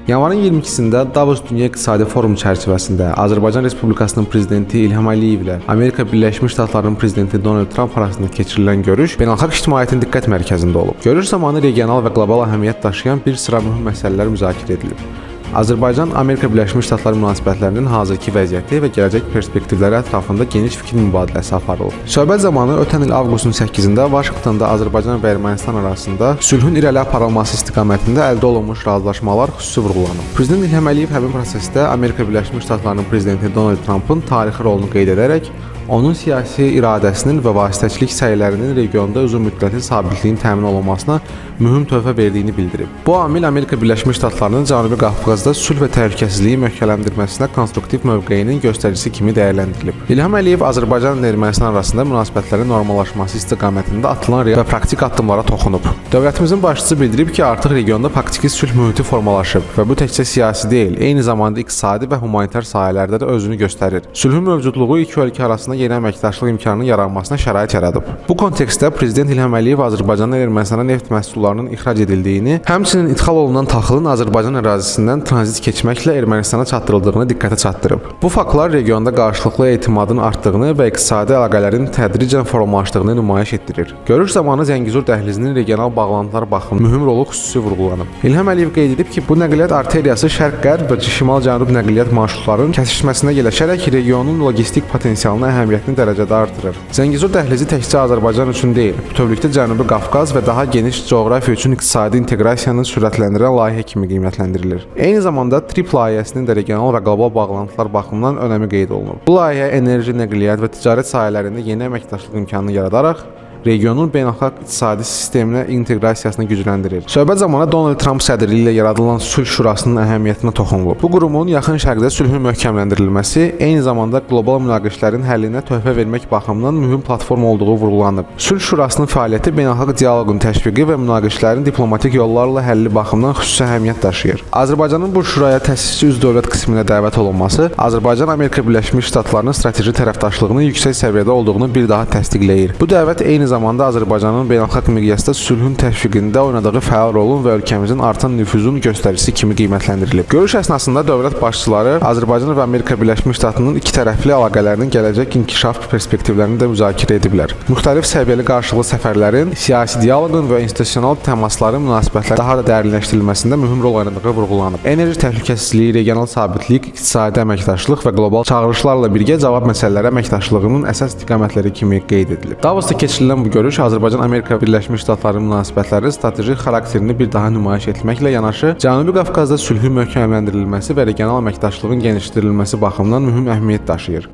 Yanvarın 22-sində Davos Dünya İqtisadi Forumu çərçivəsində Azərbaycan Respublikasının prezidenti İlham Əliyev ilə Amerika Birləşmiş Ştatlarının prezidenti Donald Trump arasında keçirilən görüş beynəlxalq ictimaiyyətin diqqət mərkəzində olub. Görüş zamanı regional və qlobal əhəmiyyət daşıyan bir sıra mühüm məsələlər müzakirə edilib. Azərbaycan-Amerika Birləşmiş Ştatları münasibətlərinin hazırki vəziyyəti və gələcək perspektivləri ətrafında geniş fikir mübadiləsi aparılıb. Söhbət zamanı ötən il avqustun 8-də Vaşinqtonda Azərbaycan və Ermənistan arasında sülhün irəli aparılması istiqamətində əldə olunmuş razılaşmalar xüsusi vurğulanıb. Prezident İlham Əliyev həmin prosesdə Amerika Birləşmiş Ştatlarının prezidenti Donald Trumpın tarixi rolunu qeyd edərək, onun siyasi iradəsinin və vasitəçilik səylərinin regionda uzunmüddətli sabitliyin təmin olunmasına mühüm töhfə verdiyini bildirib. Bu amil Amerika Birləşmiş Ştatlarının Cənubi Qafqazda sülh və təhlükəsizliyi möhkəmləndirməsinə konstruktiv mövqeyinin göstəricisi kimi dəyərləndirilib. İlham Əliyev Azərbaycan və Ermənistan arasında münasibətlərin normallaşması istiqamətində atılan real və praktik addımlara toxunub. Dövlətimizin başçısı bildirib ki, artıq regionda faktiki sülh mühiti formalaşıb və bu təkcə siyasi deyil, eyni zamanda iqtisadi və humanitar sahələrdə də özünü göstərir. Sülhün mövcudluğu iki ölkə arasında yeni əməkdaşlıq imkanının yaranmasına şərait yaradıb. Bu kontekstdə Prezident İlham Əliyev Azərbaycandan Ermənistana neft məhsullarının ixrac edildiyini, həmçinin idxal olunan taxılın Azərbaycan ərazisindən tranzit keçməklə Ermənistana çatdırıldığını diqqətə çatdırıb. Bu faktlar regionda qarşılıqlı etimadın artdığını və iqtisadi əlaqələrin tədricən formalaşdığını nümayiş etdirir. Görüş zamanı Zəngəzur dəhlizinin regional bağlantılar baxımından mühüm rolu xüsusi vurğulanıb. İlham Əliyev qeyd edib ki, bu nəqliyyat arteriyası şərq-qərb və şimal-cənub nəqliyyat marşrutlarının kəsişməsinə yerləşərək regionun logistik potensialına əhəmiyyətini dərəcədə artırır. Zəngəzur dəhlizi təkcə Azərbaycan üçün deyil, bütövlükdə Cənubi Qafqaz və daha geniş coğrafiya üçün iqtisadi inteqrasiyanı sürətləndirən layihə kimi qiymətləndirilir. Eyni zamanda TRIP layihəsinin də regional və qlobal bağlantılar baxımından önəmi qeyd olunub. Bu layihə enerji, nəqliyyat və ticarət sahələrində yeni əməkdaşlıq imkanını yaradaraq regionun beynəlxalq iqtisadi sisteminə inteqrasiyasını gücləndirir. Söhbət zamanı Donald Trump sədrliyi ilə yaradılan Sülh Şurasının əhəmiyyətinə toxunulub. Bu qurumun yaxın şərqdə sülhün möhkəmləndirilməsi, eyni zamanda qlobal münaqişələrin həllinə töhfə vermək baxımından mühüm platform olduğu vurğulanıb. Sülh Şurasının fəaliyyəti beynəlxalq dialoqun təşviqi və münaqişələrin diplomatik yollarla həlli baxımından xüsusi əhəmiyyət daşıyır. Azərbaycanın bu şuraya təsisçi üzv dövlət qisminə dəvət olunması Azərbaycan-Amerika Birləşmiş Ştatlarının strateji tərəfdaşlığının yüksək səviyyədə olduğunu bir daha təsdiqləyir. Bu dəvət eyni zamanda Azərbaycanın beynəlxalq miqyasda sülhün təşviqində oynadığı fəal rolun və ölkəmizin artan nüfuzun göstəricisi kimi qiymətləndirilib. Görüş əsnasında dövlət başçıları Azərbaycan və Amerika Birləşmiş Ştatlarının ikitərəfli əlaqələrinin gələcək inkişaf perspektivlərini də müzakirə ediblər. Müxtəlif səviyyəli qarşılıqlı səfərlərin, siyasi dialoqun və institusional təmasların münasibətlərin daha da dərinləşdirilməsində mühüm rol oynadığı vurğulanıb. Enerji təhlükəsizliyi, regional sabitlik, iqtisadi əməkdaşlıq və qlobal çağırışlarla birgə cavab məsələləri əməkdaşlığının əsas istiqamətləri kimi qeyd edilib. Davosda keçirilən bu görüş Azərbaycan-Amerika Birləşmiş Ştatlarının münasibətləri strateji xarakterini bir daha nümayiş etməklə yanaşı, Cənubi Qafqazda sülhün möhkəmləndirilməsi və regional əməkdaşlığın genişləndirilməsi baxımından mühüm əhəmiyyət daşıyır.